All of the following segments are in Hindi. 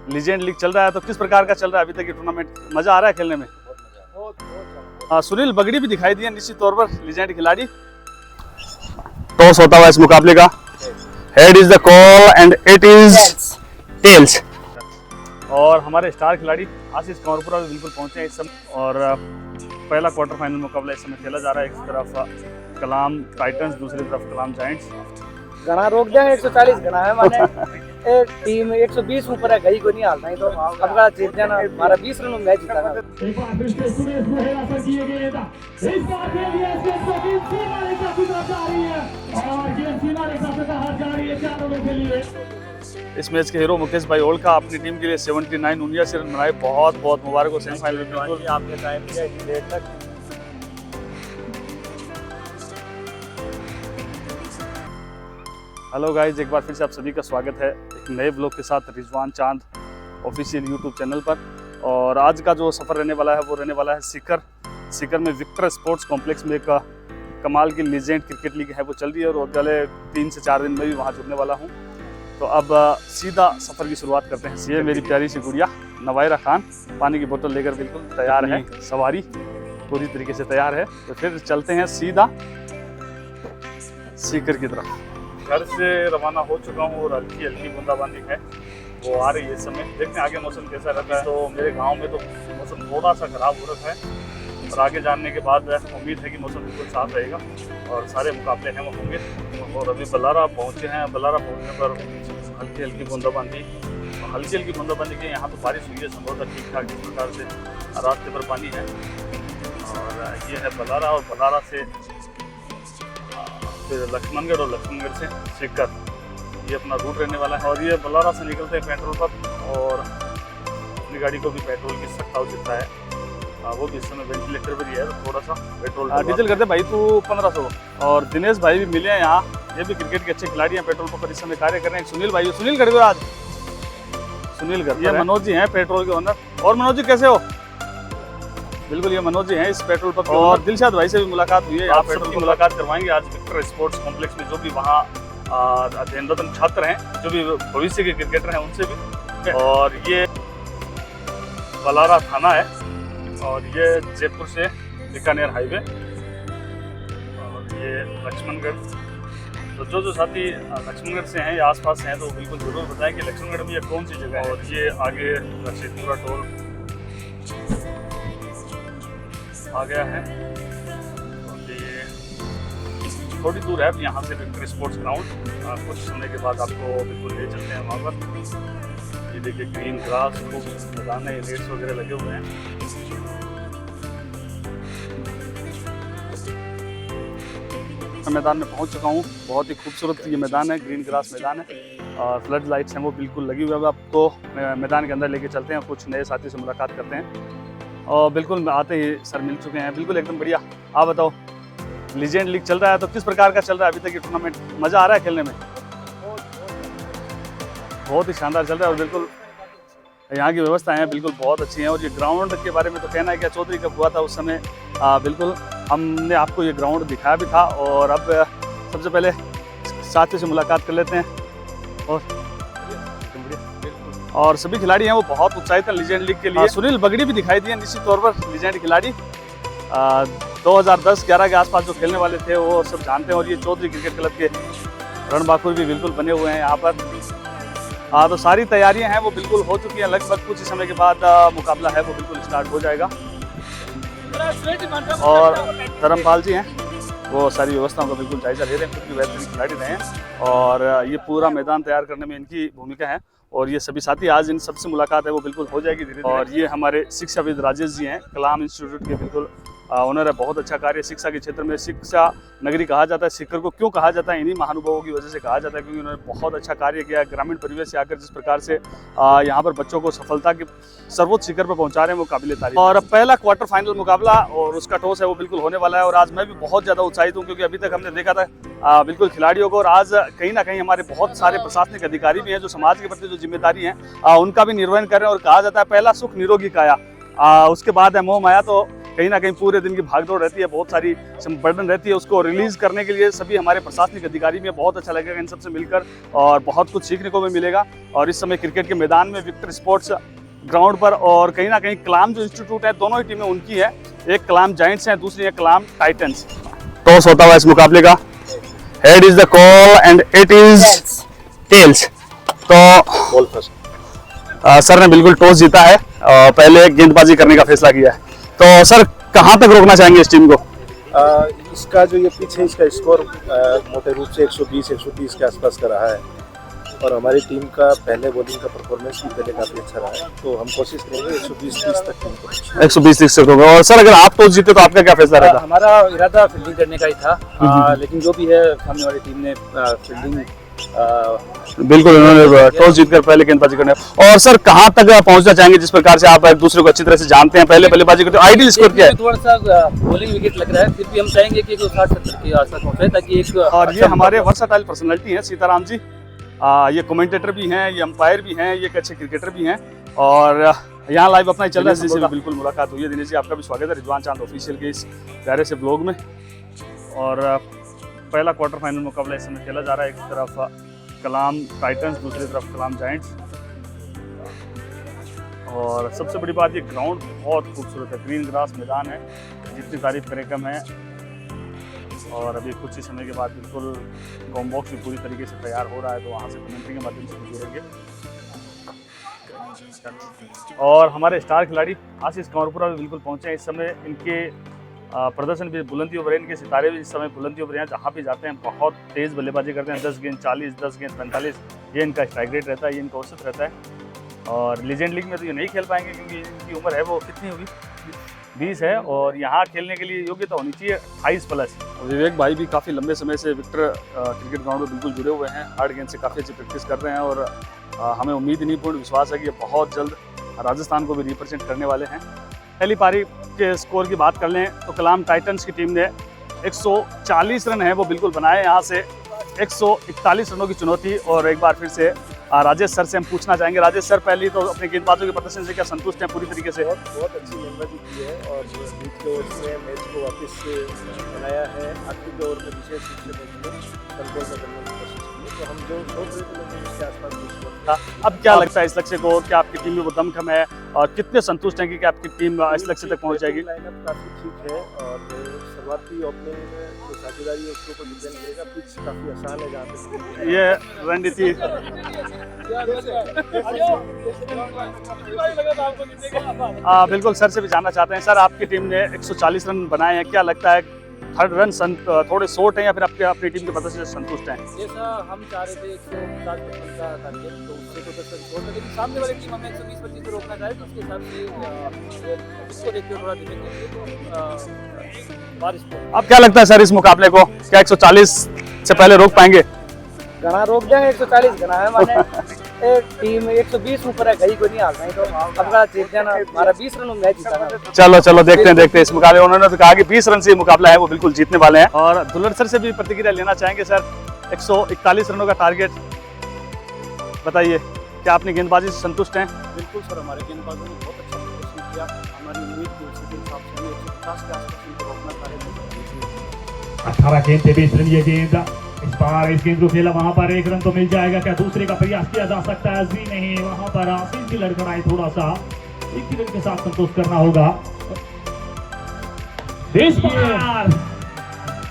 लीजेंड लीग चल रहा है, तो किस प्रकार का चल रहा है अभी तक ये टूर्नामेंट? मजा आ रहा है खेलने में? सुनील बगड़ी भी दिखाई दिए निश्चित तौर पर, लीजेंड खिलाड़ी। टॉस होता हुआ इस मुकाबले का, head is the call and it is tails. और हमारे स्टार खिलाड़ी आशीष कंवरपुरा भी बिल्कुल पहुंचे हैं इस समय, और पहला क्वार्टर फाइनल मुकाबला इस समय खेला जा रहा है। एक तरफ कलाम टाइटंस, दूसरी तरफ कलाम जायंट्स। घना रोक देंगे 140 घना है माने एक टीम 120 ऊपर है, गई को नहीं हालता है, तो अब का जीत जाना हमारा 20 रन में मैच जीता था। एक बार फिर से सुरेश को हेराफेरी किए गए था। इस बार के लिए सीमा रेखा की तरफ जा रही है और ये सीमा रेखा से बाहर जा रही है 4 रनों के लिए। इस मैच के हीरो मुकेश भाई ओल्का अपनी टीम के लिए 79 रन बनाए। बहुत बहुत मुबारक हो सेमीफाइनल में आपने टाइम दिया इतनी देर तक। हेलो गाइज, एक बार फिर से आप सभी का स्वागत है एक नए ब्लॉग के साथ रिजवान चांद ऑफिशियल यूट्यूब चैनल पर। और आज का जो सफ़र रहने वाला है वो रहने वाला है सीकर में विक्टर स्पोर्ट्स कॉम्प्लेक्स में एक कमाल की लीजेंड क्रिकेट लीग है वो चल रही है, और अगले 3 से 4 दिन में भी वहाँ जुड़ने वाला हूँ। तो अब सीधा सफ़र की शुरुआत करते हैं। ये मेरी प्यारी सी गुड़िया नवायरा खान पानी की बोतल लेकर बिल्कुल तैयार है, सवारी पूरी तरीके से तैयार है। तो फिर चलते हैं सीधा सीकर की तरफ। घर से रवाना हो चुका हूँ और हल्की हल्की बूंदाबांदी है वो आ रही है इस समय। देखते हैं आगे मौसम कैसा रहता है। तो मेरे गांव में तो मौसम थोड़ा सा खराब हो रखा है, और आगे जानने के बाद उम्मीद है कि मौसम बिल्कुल साफ रहेगा और सारे मुकाबले हैं वो होंगे। और अभी बल्लारा पहुँचे हैं। बल्लारा पहुँचने पर हल्की हल्की बूंदाबांदी के यहाँ तो बारिश हुई है संभवतः ठीक ठाक, इस प्रकार से रास्ते पर पानी है। और ये है बल्लारा, और बल्लारा से फिर लक्ष्मणगढ़, और लक्ष्मणगढ़ से सीकर, ये अपना रूट रहने वाला है। और ये बल्लारा से निकलते हैं पेट्रोल पंप, और अपनी गाड़ी को भी पेट्रोल की सख्त आवश्यकता है। वो भी इस समय वेंटिलेटर पर ही है, तो थोड़ा सा पेट्रोल डीजल करते भाई तू 1500। और दिनेश भाई भी मिले हैं यहाँ, ये भी क्रिकेट के अच्छे खिलाड़ी हैं, पेट्रोल पंप पर इस समय कार्य कर रहे हैं। सुनील भाई, सुनील खड़े हुए आज, सुनील घर। ये मनोज जी हैं पेट्रोल के ओनर। और मनोज जी कैसे हो? बिल्कुल, ये मनोज जी हैं इस पेट्रोल पंप। और दिलशाद भाई से भी मुलाकात हुई है, आप पेट्रोल की मुलाकात करवाएंगे आज विक्टर स्पोर्ट्स कॉम्प्लेक्स में। जो भी वहाँ अध्ययनरत छात्र हैं, जो भी भविष्य के क्रिकेटर हैं, उनसे भी। और ये बल्लारा थाना है, और ये जयपुर से बीकानेर हाईवे, और ये लक्ष्मणगढ़। तो जो साथी लक्ष्मणगढ़ से हैं या आसपास हैं तो बिल्कुल जरूर बताएं कि लक्ष्मणगढ़ में ये कौन सी जगह है। और ये आगे रशीदपुरा टोल आ गया है, और ये थोड़ी दूर है यहाँ से विक्टर स्पोर्ट्स ग्राउंड। कुछ समय के बाद आपको बिल्कुल ले चलते हैं वहाँ पर। ये देखिए ग्रीन ग्रास खूब मैदान है, नेट्स वगैरह लगे हुए हैं। मैदान में पहुँच चुका हूँ, बहुत ही खूबसूरत ये मैदान है, ग्रीन ग्रास मैदान है, और फ्लड लाइट्स हैं वो बिल्कुल लगी हुई है। अब तो मैदान के अंदर लेके चलते हैं, कुछ नए साथी से मुलाकात करते हैं। और बिल्कुल आते ही सर मिल चुके हैं, बिल्कुल एकदम बढ़िया। आप बताओ, लीजेंड लीग चल रहा है, तो किस प्रकार का चल रहा है अभी तक ये टूर्नामेंट? मज़ा आ रहा है खेलने में? बहुत ही शानदार चल रहा है, और बिल्कुल यहाँ की व्यवस्थाएं हैं बिल्कुल बहुत अच्छी हैं। और ये ग्राउंड के बारे में तो कहना है क्या, चौधरी कब हुआ था उस समय बिल्कुल हमने आपको ये ग्राउंड दिखाया भी था। और अब सबसे पहले साथियों से मुलाकात कर लेते हैं। और सभी खिलाड़ी हैं वो बहुत उत्साहित हैं लीजेंड लीग के लिए। सुनील बगड़ी भी दिखाई दिए निश्चित तौर पर, लीजेंड खिलाड़ी 2010-11 के आसपास जो खेलने वाले थे वो सब जानते हैं। और ये चौधरी क्रिकेट क्लब के रणबाकुर भी बिल्कुल बने हुए हैं यहाँ पर। तो सारी तैयारियां हैं वो बिल्कुल हो चुकी हैं, लगभग कुछ ही समय के बाद मुकाबला है वो बिल्कुल स्टार्ट हो जाएगा। और धर्मपाल जी हैं वो सारी व्यवस्थाओं का बिल्कुल जायजा ले रहे हैं, खुद भी बेहतरीन खिलाड़ी रहे हैं, और ये पूरा मैदान तैयार करने में इनकी भूमिका है। और ये सभी साथी, आज इन सबसे मुलाकात है वो बिल्कुल हो जाएगी धीरे धीरे। और ये हमारे शिक्षाविद राजेश जी हैं, कलाम इंस्टीट्यूट के बिल्कुल ऑनर है। बहुत अच्छा कार्य शिक्षा के क्षेत्र में, शिक्षा नगरी कहा जाता है सीकर को। क्यों कहा जाता है? इन्हीं महानुभावों की वजह से कहा जाता है, क्योंकि उन्होंने बहुत अच्छा कार्य किया है। ग्रामीण परिवेश से आकर जिस प्रकार से यहाँ पर बच्चों को सफलता के सर्वोच्च शिखर पर पहुँचा रहे हैं वो काबिल तारीफ। और पहला क्वार्टर फाइनल मुकाबला और उसका टॉस है वो बिल्कुल होने वाला है। और आज मैं भी बहुत ज़्यादा उत्साहित हूँ, क्योंकि अभी तक हमने देखा था बिल्कुल खिलाड़ियों को, और आज कहीं ना कहीं हमारे बहुत सारे प्रशासनिक अधिकारी भी हैं जो समाज के प्रति जो जिम्मेदारी है उनका भी निर्वहन कर रहे हैं। और कहा जाता है पहला सुख निरोगी काया, उसके बाद है मोह माया। तो कहीं ना कहीं पूरे दिन की भागदौड़ रहती है, बहुत सारी बर्डन रहती है, उसको रिलीज करने के लिए सभी हमारे प्रशासनिक अधिकारी में बहुत अच्छा लगेगा इन सबसे मिलकर और बहुत कुछ सीखने को भी मिलेगा। और इस समय क्रिकेट के मैदान में विक्टर स्पोर्ट्स ग्राउंड पर और कहीं ना कहीं कलाम जो इंस्टीट्यूट है, दोनों ही टीमें उनकी है, एक कलाम जायंट्स है, दूसरी है कलाम टाइटंस। टॉस होता हुआ इस मुकाबले का, head is the call and it is tails. तो बॉल फर्स्ट। सर ने बिल्कुल टॉस जीता है और पहले गेंदबाजी करने का फैसला किया है। तो सर कहां तक रोकना चाहेंगे इस टीम को? इसका जो ये पिच है, इसका स्कोर मोटे रूप से 120-130 के आसपास का रहा है और हमारी टीम का पहले बॉलिंग का परफॉर्मेंस भी पहले काफी अच्छा रहा है, तो हम कोशिश करेंगे 120-30 तक टीम को 120-30 तक होगा। और सर अगर आप टॉस जीते तो आपका क्या फैसला रहेगा? हमारा इरादा फील्डिंग करने का ही था, लेकिन जो भी है सामने वाली टीम ने फील्डिंग बिल्कुल उन्होंने टॉस जीतकर पहले गेंदबाजी करने। और सर कहां तक पहुंचना चाहेंगे जिस प्रकार से आप एक दूसरे को अच्छी तरह से जानते हैं, पहले बल्लेबाजी करते हो, आइडियल स्कोर क्या है? थोड़ा सा बॉलिंग विकेट लग रहा है, फिर भी हम चाहेंगे कि 60-70 के आसपास पहुंचे ताकि एक और ये हमारे वर्सटाइल पर्सनालिटी हैं सीताराम जी, ये कमेंटेटर भी हैं, ये अंपायर भी हैं, ये एक अच्छे क्रिकेटर भी हैं और यहाँ लाइव अपना ही चल रहा है, जिससे बिल्कुल मुलाकात हुई है। दिनेश जी आपका भी स्वागत है रिजवान चांद ऑफिशियल के इस प्यारे से ब्लॉग में। और पहला क्वार्टर फाइनल मुकाबला इस समय खेला जा रहा है, एक तरफ कलाम टाइटंस, दूसरी तरफ कलाम जायंट्स। और सबसे बड़ी बात, ये ग्राउंड बहुत खूबसूरत है, ग्रीन ग्रास मैदान है, जितनी तारीफ करें कम है। और अभी कुछ ही समय के बाद बिल्कुल कॉम बॉक्स भी पूरी तरीके से तैयार हो रहा है, तो वहाँ से कमेंट्री के माध्यम से जुड़ेंगे। और हमारे स्टार खिलाड़ी आशीष कंवरपुरा भी बिल्कुल पहुँचे हैं इस समय। इनके प्रदर्शन भी बुलंदियों पर, इनके सितारे भी इस समय बुलंदियों पर हैं, जहाँ भी जाते हैं बहुत तेज़ बल्लेबाजी करते हैं। 10 गेंद 40, 10 गेंद 45, ये इनका स्ट्राइक रेट रहता है, ये इनका औसत रहता है। और लीजेंड लीग में तो ये नहीं खेल पाएंगे क्योंकि इनकी उम्र है वो कितनी होगी, 20 है, और यहाँ खेलने के लिए योग्यता होनी चाहिए 28+। विवेक भाई भी काफ़ी लंबे समय से विक्टर क्रिकेट ग्राउंड में बिल्कुल जुड़े हुए हैं, हार्ड गेंद से काफ़ी अच्छी प्रैक्टिस कर रहे हैं और हमें उम्मीद नहीं पूर्ण विश्वास है कि ये बहुत जल्द राजस्थान को भी रिप्रेजेंट करने वाले हैं। पहली पारी के स्कोर की बात कर लें तो कलाम टाइटंस की टीम ने 140 रन है वो बिल्कुल बनाए, यहाँ से 141 रनों की चुनौती। और एक बार फिर से राजेश सर से हम पूछना चाहेंगे। राजेश सर, पहले तो अपने गेंदबाजों के प्रदर्शन से क्या संतुष्ट हैं पूरी तरीके से? बहुत अच्छी गेंदबाजी की है और लीग के ओवर में मैच को वापस बनाया है, आखिरी ओवर में विशेष रूप से मैच को कंट्रोल में करने की कोशिश की, तो हम जो सोच रहे थे उसके आसपास था। अब क्या लगता है इस लक्ष्य को, क्या आपकी टीम में वो दमखम है और कितने संतुष्ट हैं कि आपकी टीम इस लक्ष्य तक पहुंच जाएगी? लाइनअप काफी ठीक है और शुरुआती ओपनिंग में जो साझेदारी है उसके ऊपर डिपेंड करेगा। पिच काफी आसान है जहाँ पे ये रणनीति बिल्कुल सर से भी जानना चाहते हैं। सर, आपकी टीम ने 140 रन बनाए हैं, क्या लगता है हर रन थोड़े शॉर्ट हैं या फिर आपके अपनी टीम के प्रदर्शन से संतुष्ट हैं? जैसा हम चाह रहे थे 150 का टारगेट, तो उससे तो 10 रन छोड़, लेकिन सामने वाली टीम हमें 120-25 पे रोकना चाहे तो उसके हिसाब से इसको देखते हुए थोड़ा धीमे धीमे बारिश को। अब क्या लगता है सर इस मुकाबले को, क्या 140 से पहले रोक पाएंगे? घना रोक देंगे, 140 घना है माने टीम 120 ऊपर है, गई को नहीं हारना है, तो अब का जीत जाना, हमारा 20 रन मैच जीतना। चलो देखते हैं इस मुकाबले। उन्होंने तो कहा कि 20 रन से ये मुकाबला है वो बिल्कुल जीतने वाले हैं। और दुल्हन सर से भी प्रतिक्रिया लेना चाहेंगे। सर, 141 रनों का टारगेट बताइए, क्या अपनी गेंदबाजी से संतुष्ट हैं? बिल्कुल सर, हमारे गेंदबाजों ने बहुत अच्छा प्रदर्शन किया, हमारी उम्मीद थी उसके हिसाब से 150 के आसपास इनको रोकना चाहे। 18 गेंद पे 20 रन ये गेंद, इस बार इस गेंद को खेला, वहां पर 1 रन तो मिल जाएगा, क्या दूसरे का प्रयास किया जा सकता है? जी नहीं, वहां पर आशीष की लड़खड़ाई, थोड़ा सा 1 रन के साथ संतोष करना होगा। इस बार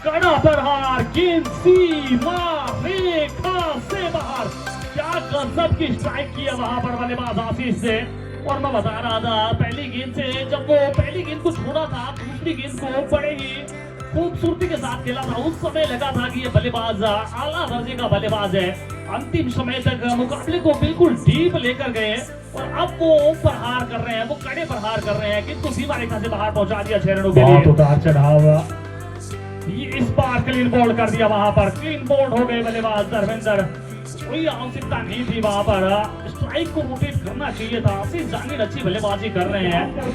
कड़ा प्रहार, गेंद सीमा रेखा से बाहर, क्या गजब की स्ट्राइक की है वहां पर बल्लेबाज आशीष ने। और मैं बता रहा था पहली गेंद से, जब वो पहली गेंद को छोड़ा था, दूसरी गेंद को बड़े ही खूबसूरती के साथ खेला था, उस समय लगा था कि ये बल्लेबाज आला दर्जे का बल्लेबाज है। अंतिम समय तक मुकाबले को बिल्कुल डीप लेकर गए और अब वो प्रहार कर रहे हैं, वो कड़े प्रहार कर रहे हैं, किंतु सीमा रेखा से बाहर पहुंचा दिया 6 रनों के लिए। उतार चढ़ाव, ये इस बार क्लीन बोल्ड कर दिया, वहां पर क्लीन बोल्ड हो गए बल्लेबाज धर्मेंद्र। कोई आवश्यकता नहीं थी वहां पर, स्ट्राइक को रोटेट करना चाहिए था। आशीष जानीर अच्छी बल्लेबाजी कर रहे हैं, टीम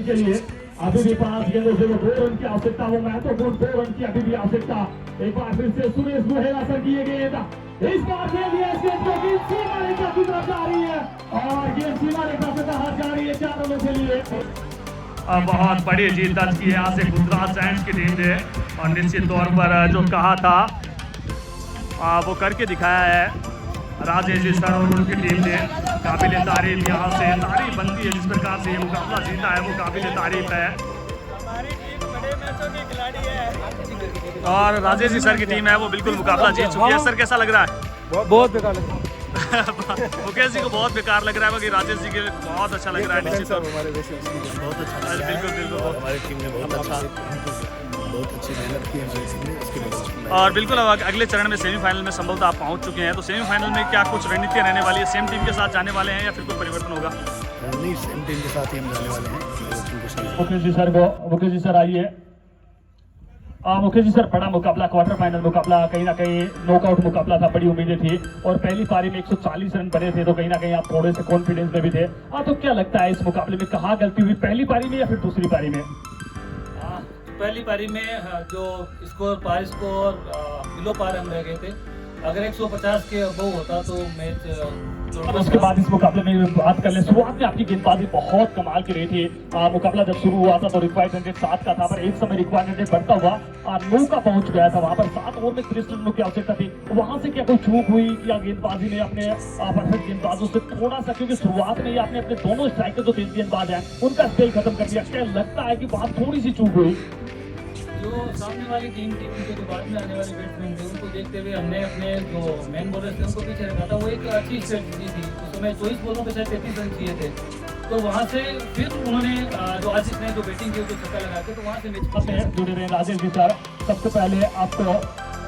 के लिए अभी भी 5 गेंदों से 2 रन की आवश्यकता, वो महत्वपूर्ण 2 रन की अभी भी आवश्यकता। एक बार फिर से सुरेश गुहेला सर की ये गेंद इस बार दे दिया इसके जो कि सीमा रेखा की तरफ जा रही है और ये सीमा रेखा से बाहर जा रही है 4 रनों के लिए। बहुत बड़ी जीत दर्ज की है यहाँ से गुजरात जायंट्स की टीम ने और निश्चित तौर पर जो कहा था वो करके दिखाया है राजेश जी सर और उनकी टीम ने। काबिल तारीफ यहाँ से तारीफ बनती है, जिस प्रकार से ये मुकाबला जीता है वो काबिल तारीफ है। हमारी टीम बड़े मैचों की खिलाड़ी है और राजेश जी सर की टीम है वो बिल्कुल मुकाबला जीत चुकी है। सर कैसा लग रहा है? बहुत बेकार लग रहा है। मुकेश जी को बहुत बेकार लग रहा है, बाकी राजेश जी के बहुत अच्छा लग रहा है। निश्चित तौर हमारे वैसे बहुत अच्छा, बिल्कुल बिल्कुल हमारी टीम ने बहुत अच्छी मेहनत की हमारी टीम ने, उसके बाद और बिल्कुल अब अगले चरण में सेमीफाइनल में संभवतः आप पहुंच चुके हैं, तो सेमीफाइनल में क्या कुछ रणनीतियाँ रहने वाली है? सेम टीम के साथ जाने वाले हैं या फिर कोई परिवर्तन होगा? नहीं, सेम टीम के साथ ही हम जाने वाले हैं। मुकेश जी सर को, मुकेश जी सर आइए। मुकेश जी सर, बड़ा मुकाबला, क्वार्टर फाइनल मुकाबला, कहीं ना कहीं नॉकआउट मुकाबला था, बड़ी उम्मीदें थी और पहली पारी में 140 रन बने थे, तो कहीं ना कहीं आप थोड़े से कॉन्फिडेंस में भी थे। तो क्या लगता है इस मुकाबले में कहाँ गलती हुई, पहली पारी में या फिर दूसरी पारी में? पहली पारी में जो स्कोर पार स्कोर किलो पार हम रह गए थे। अगर 150 के अबव होता तो मैच और उसके बाद इस मुकाबले में बात कर ले, शुरुआत में आपकी गेंदबाजी बहुत कमाल की रही थी। मुकाबला जब शुरू हुआ था तो रिक्वायर्ड 100 7 का था, पर एक समय रिक्वायर्ड 100 बढ़ता हुआ 9 का पहुंच गया था। वहां पर 7 ओवर में 30 रनों की आवश्यकता थी। वहां से क्या कोई चूक हुई या गेंदबाजी में अपने परफेक्ट गेंदबाजों से थोड़ा सा, क्योंकि शुरुआत में ही आपने अपने दोनों स्ट्राइकर जो तेज गेंदबाज हैं उनका स्पेल खत्म कर दिया, क्या लगता है कि वहां थोड़ी सी चूक हुई? जो सामने वाली टीम के जो बाद में आने वाले बैट्समैन थे उनको देखते हुए हमने अपने जो मेन बॉलर थे उनको पीछे रखा था। वो एक अच्छी स्ट्रेटजी थी। उस समय 24 बॉलों पे शायद 33 रन चाहिए थे, तो वहाँ से फिर उन्होंने जो आशीष ने जो बैटिंग की जो छक्का लगा के, तो वहाँ से मैच जुड़े रहे राजेश जी सर। सबसे पहले आपको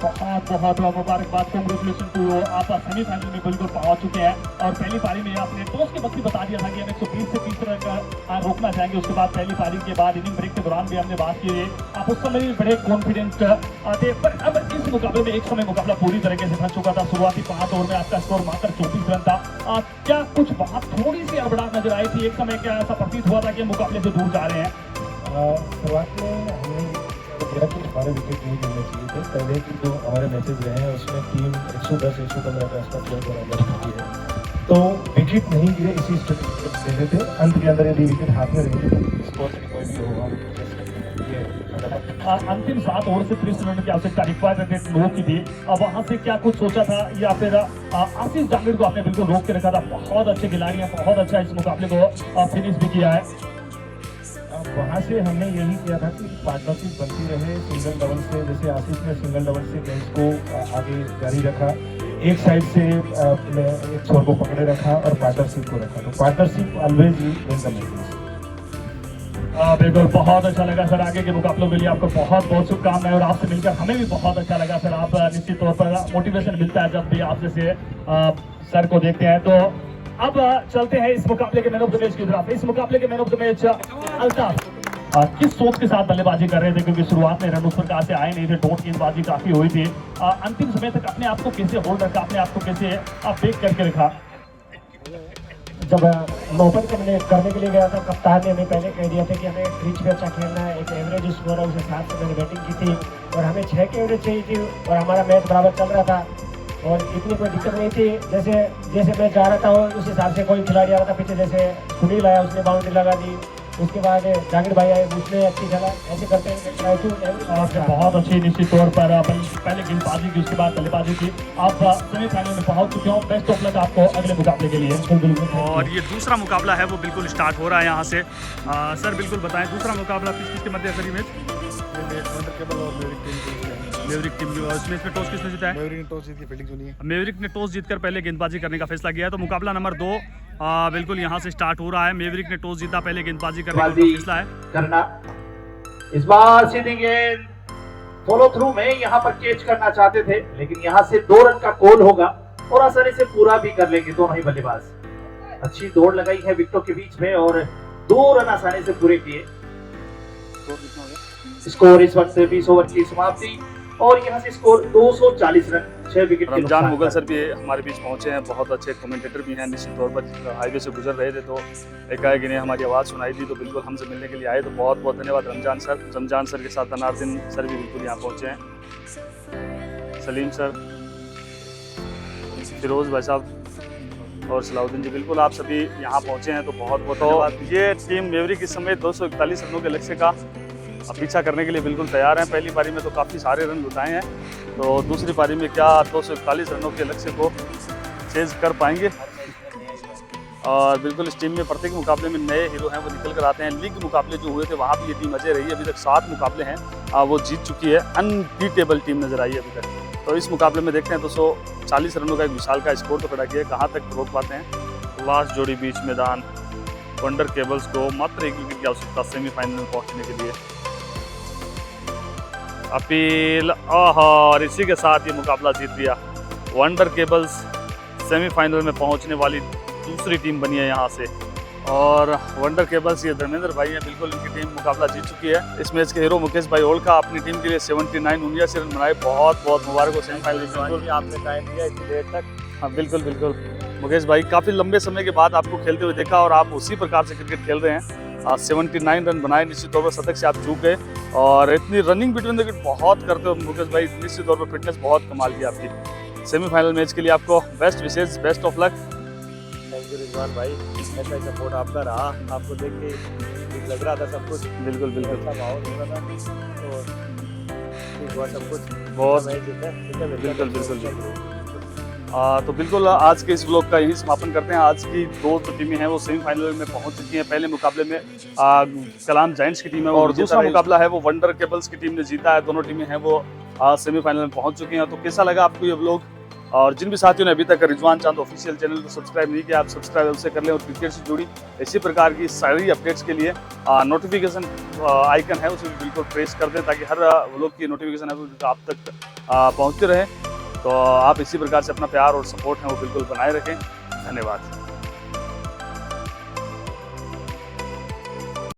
बहुत बहुत मुबारकबाद, कांग्रेचुलेशन टू यू। आप सेमीफाइनल में बिल्कुल पहुंच चुके हैं और पहली पारी में आपने टॉस के वक्त ही बता दिया था कि हम 120 से 30 रन रोकना चाहेंगे। उसके बाद पहली पारी के बाद इनिंग ब्रेक के दौरान भी हमने बात की है, आप उस समय भी बड़े कॉन्फिडेंट थे। पर अब इस मुकाबले में एक समय मुकाबला पूरी तरीके से फंस चुका था। शुरुआती 5 ओवर में आपका स्कोर मात्र 34 रन था। क्या कुछ बात थोड़ी सी अड़बड़ाहट नजर आई थी? एक समय क्या ऐसा प्रतीत हुआ था कि मुकाबले से दूर जा रहे हैं? शुरुआत में हमने मेरा कि हमारे विकेट नहीं गिरने चाहिए थे। पहले की जो हमारे मैचेज रहे हैं उसमें टीम 110-115 का आसपास स्कोर बराबर होती है, तो विकेट नहीं गिरे इसी स्ट्रेटजी दे रहे थे। अंत के अंदर यदि विकेट हाथ में रहेगी तो स्कोर में कोई भी होगा। अंतिम 7 ओवर से 30 रन की आवश्यकता रिक्वायर्ड 9 की थी। अब वहां से क्या कुछ सोचा था या फिर आशीष जांगीर को आपने बिल्कुल रोक के रखा था? बहुत अच्छे खिलाड़ी हैं, बहुत अच्छा इस मुकाबले को फिनिश भी किया है। वहाँ से हमने यही किया था कि पार्टनरशिप बनती रहे सिंगल डबल से। जैसे आशीष ने सिंगल डबल से मैच को आगे जारी रखा, एक साइड से एक छोर को पकड़े रखा और पार्टनरशिप को रखा। तो partnership always you win the match. बिल्कुल, बहुत अच्छा लगा सर। आगे के मुकाबलों के लिए आपको बहुत बहुत शुभकामनाएं और आपसे मिलकर हमें भी बहुत अच्छा लगा सर। आप निश्चित तौर पर मोटिवेशन मिलता है जब भी आप जैसे सर को देखते हैं। तो अब चलते हैं इस मुकाबले के मैन ऑफ द मैच की तरफ। इस मुकाबले के man of the match Altaf किस सोच के साथ बल्लेबाजी कर रहे थे, क्योंकि शुरुआत में रन उस प्रकार से आए नहीं थे, डॉट गेंदबाजी काफी हुई थी। अंतिम समय तक अपने आप को कैसे होल्ड रखा, अपने आप को कैसे ब्रेक करके रखा? जब नौबत करने के लिए गया था, कप्तान ने हमें पहले कह दिया था कि हमें क्रीज पे अच्छा खेलना है। एक एवरेज स्कोर है, उस हिसाब से मैंने बैटिंग की थी और हमें 6 की एवरेज चाहिए थी और हमारा मैच बराबर चल रहा था और इतनी कोई दिक्कत नहीं थी। जैसे मैं जा रहा था उस हिसाब से कोई खिलाड़ी आ रहा था पीछे, जैसे सुनील आया उसने बाउंड्री लगा दी, उसके बाद जांगीर भाई आए उसने अच्छी खेला। ऐसे करते हैं बहुत अच्छी निश्चित तौर पर पहले गेंदबाजी की, उसके बाद बल्लेबाजी की। आप सेमीफाइनल में पहुंच चुके हो। बेस्ट ऑफ लक आपको अगले मुकाबले के लिए। और ये दूसरा मुकाबला है वो बिल्कुल स्टार्ट हो रहा है यहाँ से। सर बिल्कुल बताएं, दूसरा मुकाबला किसके मध्य है सर? ये मेवरिक टीम की, उसमें इसमें टॉस किसने जीता है? मेवरिक ने टॉस जीत के फील्डिंग चुनी है। मेवरिक ने टॉस जीतकर पहले गेंदबाजी करने का फैसला किया है। तो मुकाबला नंबर 2 बिल्कुल यहाँ से स्टार्ट हो रहा है। मेवरिक ने टॉस जीता, पहले गेंदबाजी करने का फैसला है करना। इस बार सीधी गेंद फॉलो थ्रू में यहाँ पर कैच करना चाहते थे, लेकिन यहाँ से 2 रन का कॉल होगा और आसानी से पूरा भी कर लेंगे दोनों ही बल्लेबाज। अच्छी दौड़ लगाई है विकेटों के बीच में और 2 रन आसानी से पूरे किए। स्कोर इस वक्त 20 ओवर की समाप्ति और यहाँ से score 240 run, 6 wicket. Ramzan Mughal sir भी हमारे बीच पहुंचे हैं, बहुत अच्छे कमेंटेटर भी हैं। निश्चित तौर पर हाईवे से गुजर रहे थे तो एकाएक इन्हें हमारी आवाज़ सुनाई दी तो बिल्कुल हमसे मिलने के लिए आए। तो बहुत बहुत धन्यवाद रमजान सर के साथ अनारदीन सर भी बिल्कुल यहाँ पहुँचे हैं, सलीम सर। फिरोज भाई साहब और सलाउद्दीन जी, बिल्कुल आप सभी यहाँ पहुँचे हैं तो बहुत बहुत धन्यवाद। ये टीम मेवरिक इस समय 241 रनों के लक्ष्य का पीछा करने के लिए बिल्कुल तैयार हैं। पहली पारी में तो काफ़ी सारे रन लुटाए हैं, तो दूसरी पारी में क्या 241 रनों के लक्ष्य को चेज कर पाएंगे। और बिल्कुल इस टीम में प्रत्येक मुकाबले में नए हीरो हैं, वो निकल कर आते हैं। लीग मुकाबले जो हुए थे वहाँ भी ये टीम अजय रही है, अभी तक 7 मुकाबले हैं वो जीत चुकी है। अनबीटेबल टीम नजर आई है अभी तक। तो इस मुकाबले में देखते हैं 240 रनों का एक विशाल का स्कोर तो खड़ा किया, कहाँ तक रोक पाते हैं। लास्ट जोड़ी बीच मैदान, वंडर केबल्स को मात्र 1 विकेट की आवश्यकता सेमीफाइनल में पहुँचने के लिए। अपील और इसी के साथ ये मुकाबला जीत लिया। वंडर केबल्स सेमीफाइनल में पहुंचने वाली दूसरी टीम बनी है यहाँ से। और वंडर केबल्स ये धर्मेंद्र भाई हैं, बिल्कुल इनकी टीम मुकाबला जीत चुकी है। इस मैच के हीरो मुकेश भाई ओल्का अपनी टीम के लिए 79 रन बनाए। बहुत बहुत मुबारक हो सेमीफाइनल में, आपने टाइम दिया इतनी देर तक। हाँ बिल्कुल बिल्कुल मुकेश भाई, काफ़ी लंबे समय के बाद आपको खेलते हुए देखा और आप उसी प्रकार से क्रिकेट खेल रहे हैं। 79 रन बनाए, निश्चित तौर पर शतक से आप चूक गए और इतनी रनिंग बिटवीन द विकेट बहुत करते हो मुकेश भाई, निश्चित तौर पर फिटनेस बहुत कमाल की आपकी। सेमीफाइनल मैच के लिए आपको best wishes, best of luck. Thank you Rizwan भाई, ऐसा ही सपोर्ट आपका रहा। आपको देख के ठीक लग रहा था सब कुछ, बिल्कुल बिल्कुल अच्छा माहौल हो रहा था तो ठीक हुआ सब कुछ। बहुत मैच जीता, ठीक है, बिल्कुल बिल्कुल। तो बिल्कुल आज के इस व्लॉग का यही समापन करते हैं। आज की 2 जो टीमें हैं वो सेमीफाइनल में पहुंच चुकी हैं। पहले मुकाबले में कलाम जायंट्स की टीम है और दूसरा मुकाबला है वो वंडर केबल्स की टीम ने जीता है। दोनों टीमें हैं वो सेमीफाइनल में पहुंच चुकी हैं। तो कैसा लगा आपको ये व्लॉग? और जिन भी साथियों ने अभी तक रिजवान चांद ऑफिशियल चैनल को सब्सक्राइब नहीं किया, आप सब्सक्राइब अवश्य कर लें और क्रिकेट से जुड़ी इसी प्रकार की सारी अपडेट्स के लिए नोटिफिकेशन आइकन है उसे बिल्कुल प्रेस कर दें ताकि हर व्लॉग की नोटिफिकेशन है वो आप तक पहुँचते रहे। तो आप इसी प्रकार से अपना प्यार और सपोर्ट है वो बिल्कुल बनाए रखें। धन्यवाद।